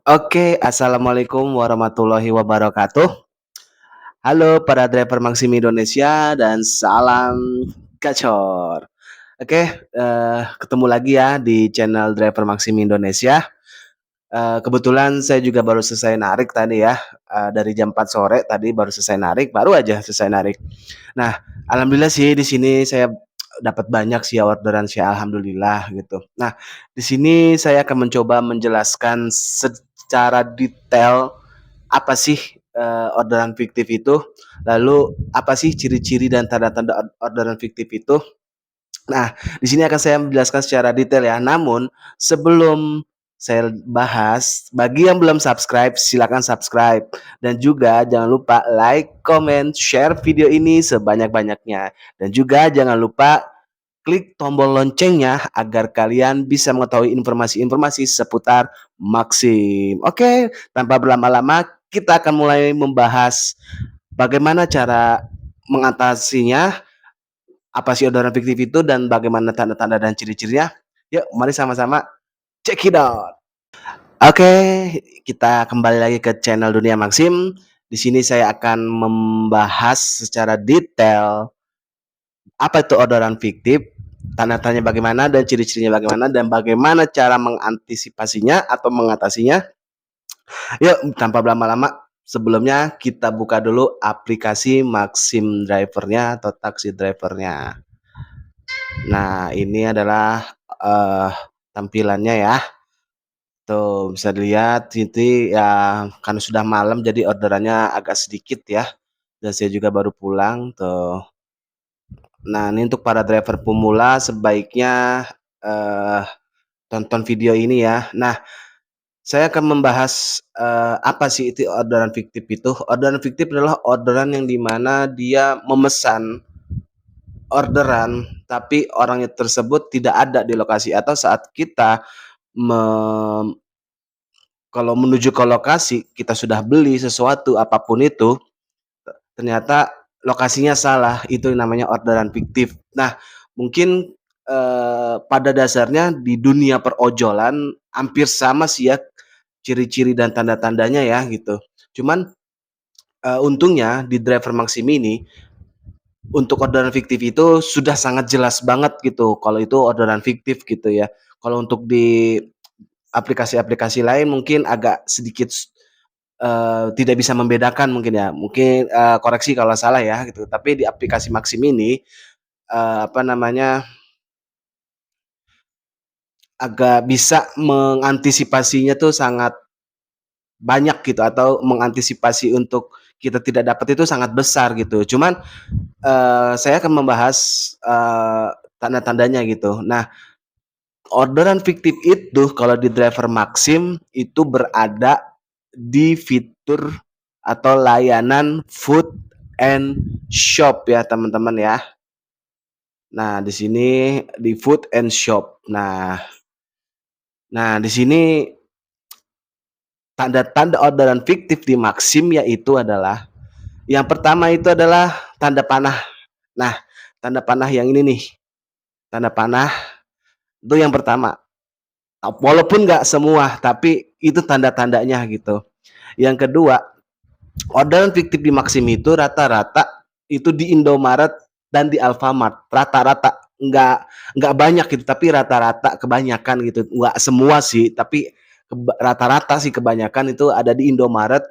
Oke, assalamualaikum warahmatullahi wabarakatuh. Halo para driver Maxim Indonesia dan salam gacor. Oke, ketemu lagi ya di channel Driver Maxim Indonesia. Kebetulan saya juga baru selesai narik tadi ya, dari jam 4 sore tadi baru selesai narik, baru aja selesai narik. Nah, alhamdulillah sih di sini saya dapat banyak sih ya orderan sih alhamdulillah gitu. Nah, di sini saya akan mencoba menjelaskan secara detail apa sih, orderan fiktif itu, lalu apa sih ciri-ciri dan tanda-tanda orderan fiktif itu. Nah, di sini akan saya menjelaskan secara detail ya. Namun, sebelum saya bahas, bagi yang belum subscribe, silakan subscribe. Dan juga jangan lupa like, comment, share video ini sebanyak-banyaknya. Dan juga jangan lupa klik tombol loncengnya agar kalian bisa mengetahui informasi-informasi seputar Maxim. Oke, tanpa berlama-lama, kita akan mulai membahas bagaimana cara mengatasinya, apa sih orderan fiktif itu dan bagaimana tanda-tanda dan ciri-cirinya? Yuk, mari sama-sama check it out. Oke, kita kembali lagi ke channel Dunia Maxim. Di sini saya akan membahas secara detail apa itu orderan fiktif, tanda-tandanya bagaimana dan ciri-cirinya bagaimana dan bagaimana cara mengantisipasinya atau mengatasinya. Yuk, tanpa berlama-lama, sebelumnya kita buka dulu aplikasi Maxim Driver-nya atau taksi drivernya. Nah, ini adalah tampilannya ya. Tuh, bisa dilihat ini ya karena sudah malam jadi orderannya agak sedikit ya. Dan saya juga baru pulang tuh. Nah, ini untuk para driver pemula sebaiknya eh, tonton video ini ya. Nah, saya akan membahas apa sih itu orderan fiktif itu. Orderan fiktif adalah orderan yang dimana dia memesan orderan tapi orangnya tersebut tidak ada di lokasi atau saat kita me kalau menuju ke lokasi kita sudah beli sesuatu apapun itu, ternyata lokasinya salah, itu namanya orderan fiktif. Nah, mungkin, pada dasarnya di dunia perojolan hampir sama sih ya ciri-ciri dan tanda-tandanya ya gitu. Cuman, untungnya di Driver Maxim ini untuk orderan fiktif itu sudah sangat jelas banget gitu kalau itu orderan fiktif gitu ya. Kalau untuk di aplikasi-aplikasi lain mungkin agak sedikit tidak bisa membedakan mungkin ya, mungkin, koreksi kalau salah ya gitu. Tapi di aplikasi Maxim ini, apa namanya, agak bisa mengantisipasinya tuh sangat banyak gitu atau mengantisipasi untuk kita tidak dapat itu sangat besar gitu. Cuman, saya akan membahas, tanda-tandanya gitu. Nah, orderan fiktif itu kalau di driver Maxim itu berada di fitur atau layanan food and shop ya teman-teman ya. Nah, di sini di food and shop. Nah, di sini tanda-tanda orderan fiktif di Maxim yaitu adalah yang pertama itu adalah tanda panah. Nah, tanda panah yang ini nih, tanda panah itu yang pertama. Walaupun nggak semua, tapi itu tanda-tandanya gitu. Yang kedua, orderan fiktif di Maxim itu rata-rata itu di Indomaret dan di Alfamart. Rata-rata nggak banyak gitu, tapi rata-rata kebanyakan gitu. Nggak semua sih, tapi rata-rata sih kebanyakan itu ada di Indomaret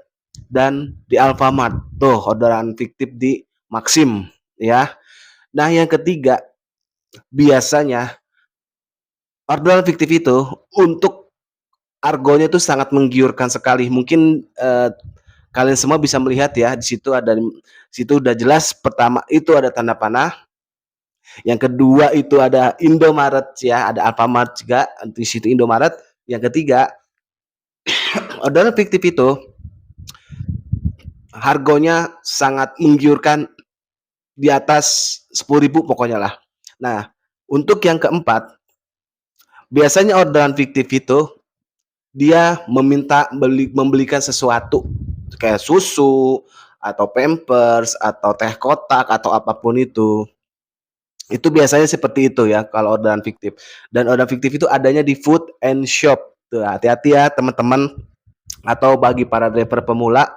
dan di Alfamart. Tuh orderan fiktif di Maxim ya. Nah, yang ketiga, biasanya orderan fiktif itu untuk argonya tuh sangat menggiurkan sekali. Mungkin kalian semua bisa melihat ya di situ udah jelas pertama itu ada tanda panah, yang kedua itu ada Indomaret ya, ada Alfamart juga di situ Indomaret. Yang ketiga, orderan fiktif itu harganya sangat menggiurkan di atas 10.000 pokoknya lah. Nah, untuk yang keempat, biasanya orderan fiktif itu dia membelikan sesuatu kayak susu atau pampers atau teh kotak atau apapun itu. Itu biasanya seperti itu ya kalau orderan fiktif. Dan orderan fiktif itu adanya di food and shop. Tuh, hati-hati ya teman-teman. atau bagi para driver pemula,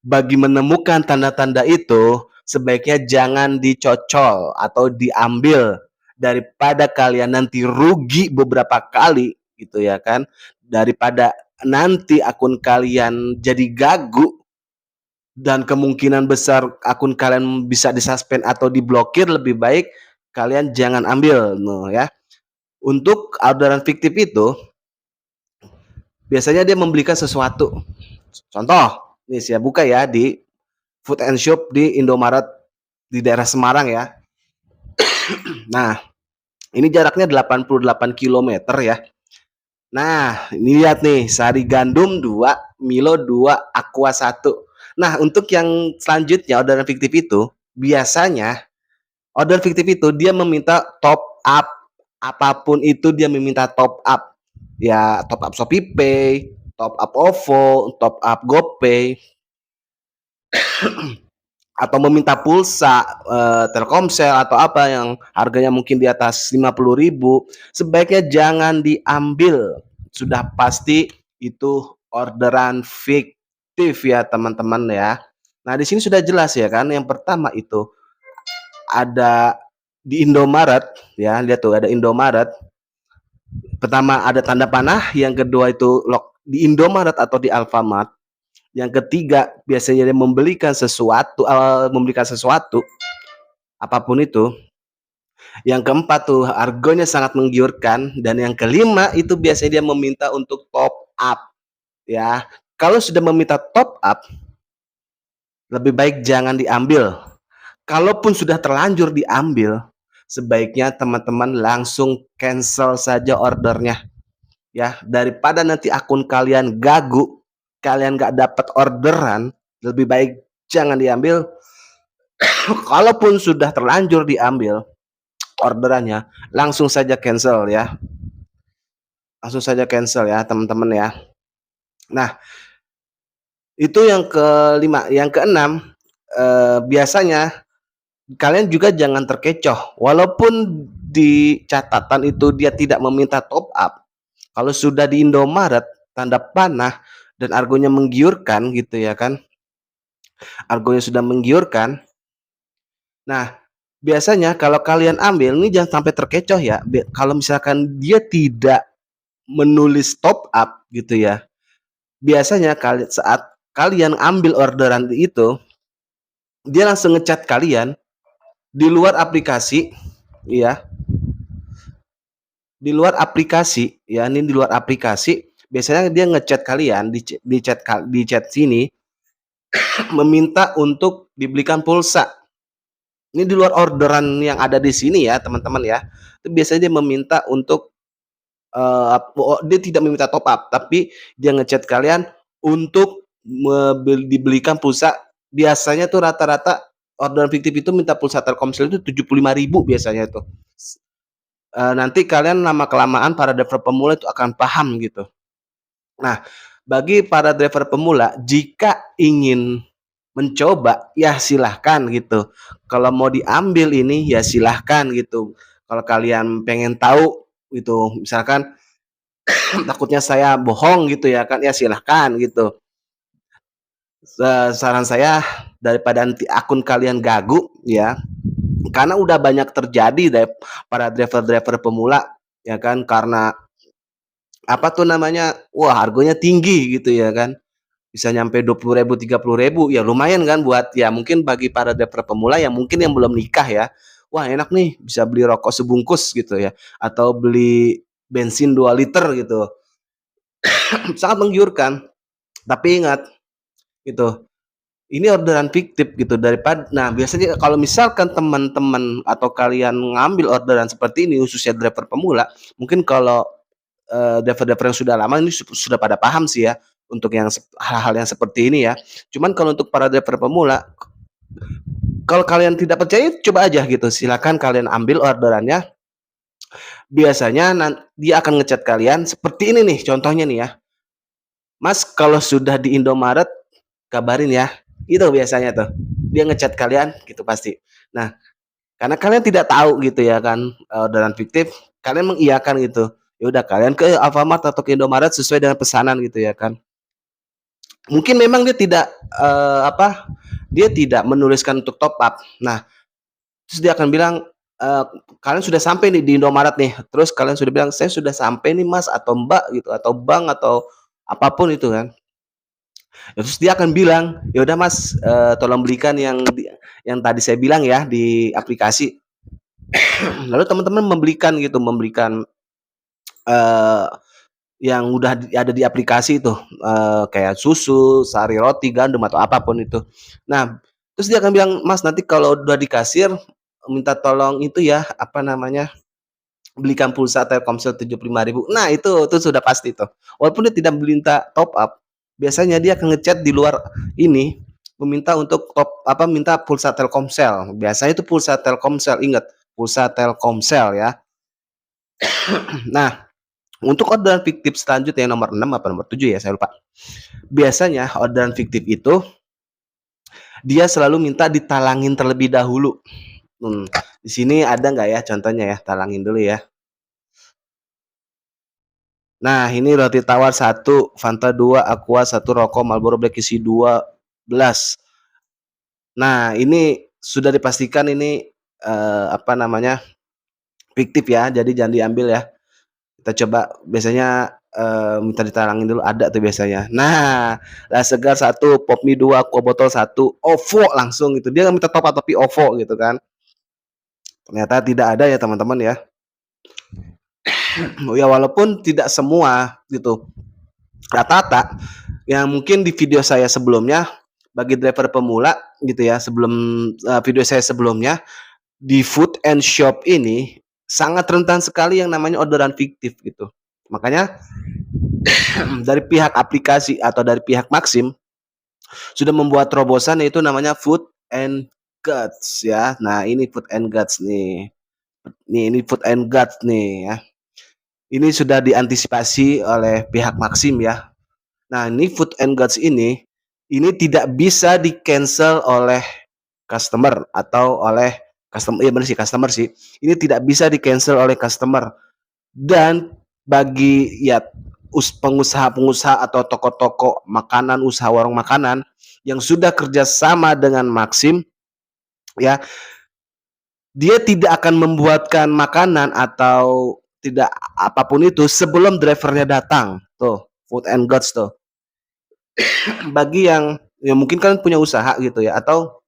bagi menemukan tanda-tanda itu, sebaiknya jangan dicocol atau diambil daripada kalian nanti rugi beberapa kali gitu ya kan. Daripada nanti akun kalian jadi gagu dan kemungkinan besar akun kalian bisa disuspend atau diblokir, lebih baik kalian jangan ambil no ya. Untuk orderan fiktif itu biasanya dia membelikan sesuatu. Contoh, nih saya buka ya di food and shop di Indomaret di daerah Semarang ya. Nah, ini jaraknya 88 kilometer ya. Nah, ini lihat nih, Sari Gandum 2, Milo 2, Aqua 1. Nah, untuk yang selanjutnya orderan fiktif itu, biasanya order fiktif itu dia meminta top up, apapun itu dia meminta top up. Ya, top up ShopeePay, top up OVO, top up GoPay, atau meminta pulsa Telkomsel atau apa yang harganya mungkin di atas 50.000, sebaiknya jangan diambil. Sudah pasti itu orderan fiktif ya teman-teman ya. Nah, di sini sudah jelas ya kan. Yang pertama itu ada di Indomaret ya, lihat tuh ada Indomaret. Pertama ada tanda panah, yang kedua itu di Indomaret atau di Alfamart. Yang ketiga biasanya dia membelikan sesuatu apapun itu. Yang keempat tuh harganya sangat menggiurkan, dan yang kelima itu biasanya dia meminta untuk top up ya. Kalau sudah meminta top up, lebih baik jangan diambil. Kalaupun sudah terlanjur diambil, sebaiknya teman-teman langsung cancel saja ordernya ya, daripada nanti akun kalian gagu, kalian nggak dapat orderan, lebih baik jangan diambil. Kalaupun sudah terlanjur diambil orderannya, langsung saja cancel ya. Langsung saja cancel ya teman-teman ya. Nah, itu yang kelima. Yang keenam, biasanya kalian juga jangan terkecoh. Walaupun di catatan itu dia tidak meminta top up, kalau sudah di Indomaret tanda panah dan argonya menggiurkan gitu ya kan, argonya sudah menggiurkan. Nah, biasanya kalau kalian ambil ini jangan sampai terkecoh ya. Kalau misalkan dia tidak menulis top up gitu ya, biasanya saat kalian ambil orderan itu, dia langsung ngechat kalian di luar aplikasi ya, di luar aplikasi ya, ini di luar aplikasi. Biasanya dia ngechat kalian di chat sini meminta untuk dibelikan pulsa. Ini di luar orderan yang ada di sini ya teman-teman ya. Itu biasanya dia meminta untuk dia tidak meminta top up, tapi dia ngechat kalian untuk dibelikan pulsa. Biasanya tuh rata-rata orderan fiktif itu minta pulsa Telkomsel itu 75.000 biasanya tuh. Nanti kalian lama kelamaan para driver pemula itu akan paham gitu. Nah, bagi para driver pemula, jika ingin mencoba ya silahkan gitu. Kalau mau diambil ini ya silahkan gitu. Kalau kalian pengen tahu gitu, misalkan takutnya saya bohong gitu ya kan, ya silahkan gitu. Saran saya, daripada nanti akun kalian gagu ya, karena udah banyak terjadi deh para driver-driver pemula ya kan, karena apa tuh namanya, wah harganya tinggi gitu ya kan, bisa nyampe 20.000, 30.000, ya lumayan kan buat ya mungkin bagi para driver pemula yang mungkin yang belum nikah ya, wah enak nih bisa beli rokok sebungkus gitu ya, atau beli bensin 2 liter gitu. Sangat menggiurkan. Tapi ingat gitu, ini orderan fiktif gitu. Nah biasanya kalau misalkan teman-teman atau kalian ngambil orderan seperti ini khususnya driver pemula, mungkin kalau driver-driver yang sudah lama ini sudah pada paham sih ya untuk yang hal-hal yang seperti ini ya. Cuman kalau untuk para driver pemula, kalau kalian tidak percaya coba aja gitu, silakan kalian ambil orderannya. Biasanya dia akan ngechat kalian seperti ini nih contohnya nih ya, Mas kalau sudah di Indomaret kabarin ya, itu biasanya tuh dia ngechat kalian gitu pasti. Nah, karena kalian tidak tahu gitu ya kan orderan fiktif, kalian mengiyakan gitu. Ya udah kalian ke Alfamart atau ke Indomaret sesuai dengan pesanan gitu ya kan. Mungkin memang dia tidak, dia tidak menuliskan untuk top up. Nah, terus dia akan bilang, eee, "Kalian sudah sampai nih di Indomaret nih." Terus kalian sudah bilang, "Saya sudah sampai nih Mas," atau Mbak gitu, atau Bang, atau apapun itu kan. Ya terus dia akan bilang, "Ya udah Mas, tolong belikan yang tadi saya bilang ya di aplikasi." Lalu teman-teman membelikan, eee, yang udah ada di aplikasi itu, kayak susu, sari roti, gandum, atau apapun itu. Nah, terus dia akan bilang, "Mas, nanti kalau udah di kasir, minta tolong itu ya, apa namanya, belikan pulsa Telkomsel 75.000." Nah, itu sudah pasti tuh. Walaupun dia tidak meminta top up, biasanya dia akan ngechat di luar ini, meminta untuk minta pulsa Telkomsel. Biasanya itu pulsa Telkomsel, ingat, pulsa Telkomsel ya. Nah, untuk orderan fiktif selanjutnya yang nomor 6 apa nomor 7 ya, saya lupa. Biasanya orderan fiktif itu dia selalu minta ditalangin terlebih dahulu. Di sini ada nggak ya contohnya ya? Talangin dulu ya. Nah, ini roti tawar satu, Fanta 2, Aqua 1, rokok Marlboro Black isi 12. Nah, ini sudah dipastikan ini, apa namanya, fiktif ya, jadi jangan diambil ya. Kita coba biasanya, minta ditalangin dulu, ada tuh biasanya. Nah, Las Segar 1, Pop Mie 2, Aqua botol 1, OVO langsung gitu. Dia nggak minta top up tapi OVO gitu kan. Ternyata tidak ada ya teman-teman ya. Ya walaupun tidak semua gitu. Rata-rata yang mungkin di video saya sebelumnya bagi driver pemula gitu ya, sebelum video saya sebelumnya di food and shop ini sangat rentan sekali yang namanya orderan fiktif gitu. Makanya dari pihak aplikasi atau dari pihak Maxim sudah membuat terobosan yaitu namanya Food and Guts ya. Nah, ini Food and Guts nih. Ini Food and Guts nih ya. Ini sudah diantisipasi oleh pihak Maxim ya. Nah, ini Food and Guts ini tidak bisa di-cancel oleh customer atau oleh customer, ya benar sih customer sih. Ini tidak bisa di-cancel oleh customer. Dan bagi ya pengusaha-pengusaha atau toko-toko makanan, usaha warung makanan yang sudah kerjasama dengan Maxim ya, dia tidak akan membuatkan makanan atau tidak apapun itu sebelum drivernya datang. Tuh, Food and Guts tuh. Bagi yang ya mungkin kan punya usaha gitu ya atau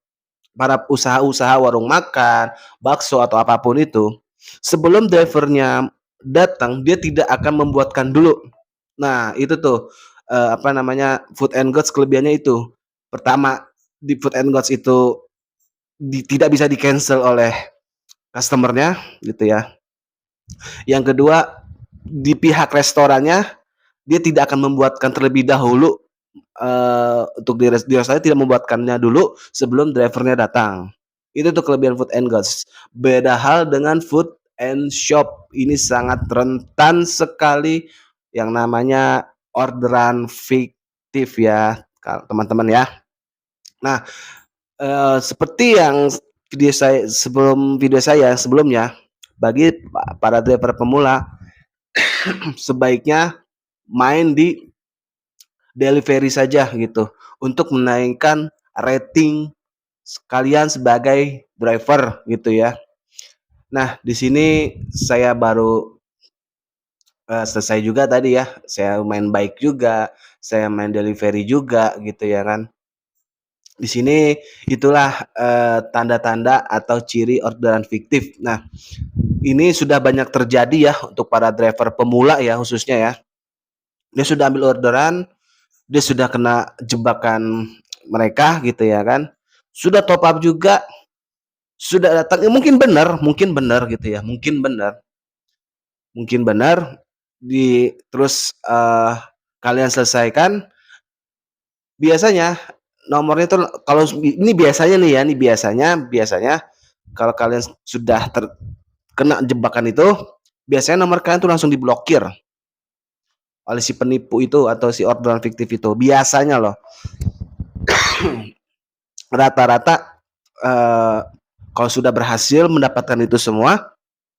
para usaha-usaha warung makan, bakso atau apapun itu, sebelum drivernya datang dia tidak akan membuatkan dulu. Nah, itu tuh, apa namanya, Food and Guts kelebihannya itu. Pertama, di Food and Guts itu tidak bisa di-cancel oleh customer-nya gitu ya. Yang kedua, di pihak restorannya dia tidak akan membuatkan terlebih dahulu, untuk di restoran tidak membuatkannya dulu sebelum drivernya datang. Itu tuh kelebihan Food and Guts. Beda hal dengan Food and Shop, ini sangat rentan sekali yang namanya orderan fiktif ya, teman-teman ya. Nah, seperti yang video saya sebelumnya, bagi para driver pemula sebaiknya main di delivery saja gitu, untuk menaikkan rating kalian sebagai driver gitu ya. Nah, di sini saya baru, selesai juga tadi ya, saya main bike juga, saya main delivery juga gitu ya kan. Di sini itulah, tanda-tanda atau ciri orderan fiktif. Nah, ini sudah banyak terjadi ya untuk para driver pemula ya khususnya ya. Dia sudah ambil orderan, dia sudah kena jebakan mereka gitu ya kan. Sudah top up juga, sudah datang ya mungkin benar gitu ya, mungkin benar terus, kalian selesaikan, biasanya nomornya tuh kalau ini biasanya nih ya, biasanya kalau kalian sudah terkena jebakan itu, biasanya nomor kalian tuh langsung diblokir oleh si penipu itu atau si orderan fiktif itu, biasanya loh. Rata-rata, kalau sudah berhasil mendapatkan itu semua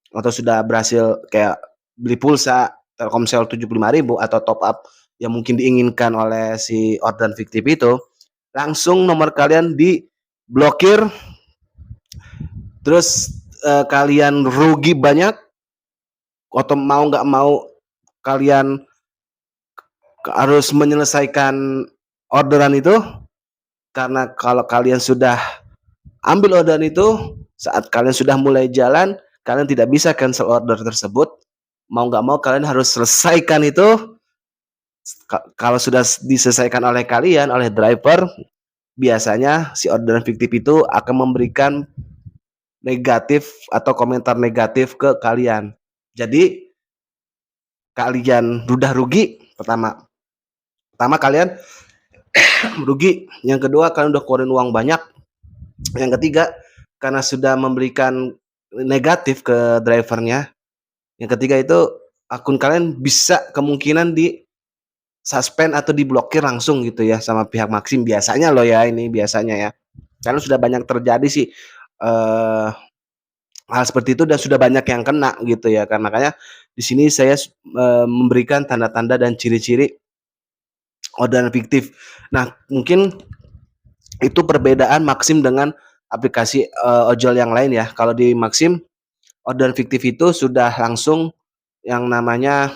atau sudah berhasil kayak beli pulsa Telkomsel 75.000 atau top up yang mungkin diinginkan oleh si orderan fiktif itu, langsung nomor kalian diblokir, terus kalian rugi banyak, atau mau nggak mau kalian harus menyelesaikan orderan itu, karena kalau kalian sudah ambil orderan itu, saat kalian sudah mulai jalan, kalian tidak bisa cancel order tersebut. Mau nggak mau kalian harus selesaikan itu. Kalau sudah diselesaikan oleh kalian, oleh driver, biasanya si orderan fiktif itu akan memberikan negatif atau komentar negatif ke kalian. Jadi kalian udah rugi, pertama kalian rugi, yang kedua kalian udah keluarin uang banyak, yang ketiga karena sudah memberikan negatif ke drivernya, yang ketiga itu akun kalian bisa kemungkinan di suspend atau diblokir langsung gitu ya sama pihak Maxim, biasanya loh ya, ini biasanya ya, karena sudah banyak terjadi sih hal seperti itu dan sudah banyak yang kena gitu ya kan. Makanya di sini saya memberikan tanda-tanda dan ciri-ciri orderan fiktif. Nah, mungkin itu perbedaan Maxim dengan aplikasi ojol yang lain ya. Kalau di Maxim, orderan fiktif itu sudah langsung yang namanya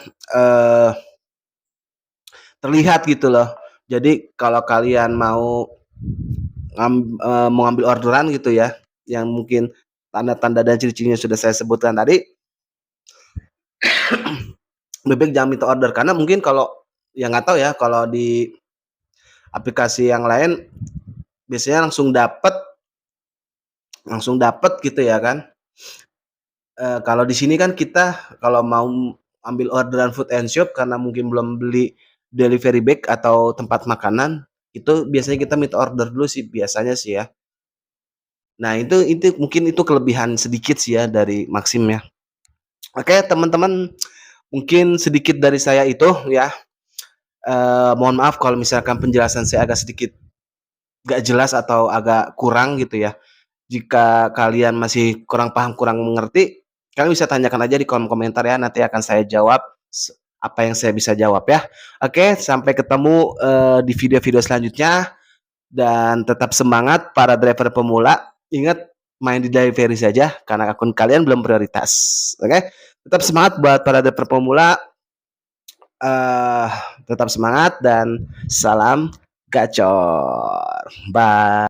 terlihat gitu loh. Jadi kalau kalian mau ngambil orderan gitu ya, yang mungkin tanda-tanda dan ciri-cirinya sudah saya sebutkan tadi, lebih baik jangan minta order, karena mungkin kalau ya nggak tahu ya, kalau di aplikasi yang lain biasanya langsung dapat gitu ya kan. Kalau di sini kan kita kalau mau ambil orderan food and shop karena mungkin belum beli delivery bag atau tempat makanan, itu biasanya kita minta order dulu sih biasanya sih ya. Nah, itu mungkin itu kelebihan sedikit sih ya dari Maxim ya. Oke, teman-teman, mungkin sedikit dari saya itu ya. Mohon maaf kalau misalkan penjelasan saya agak sedikit gak jelas atau agak kurang gitu ya. Jika kalian masih kurang paham, kurang mengerti, kalian bisa tanyakan aja di kolom komentar ya, nanti akan saya jawab apa yang saya bisa jawab ya. Oke, sampai ketemu di video-video selanjutnya, dan tetap semangat para driver pemula. Ingat, main di delivery saja karena akun kalian belum prioritas. Oke, tetap semangat buat para driver pemula. Tetap semangat dan salam gacor. Bye.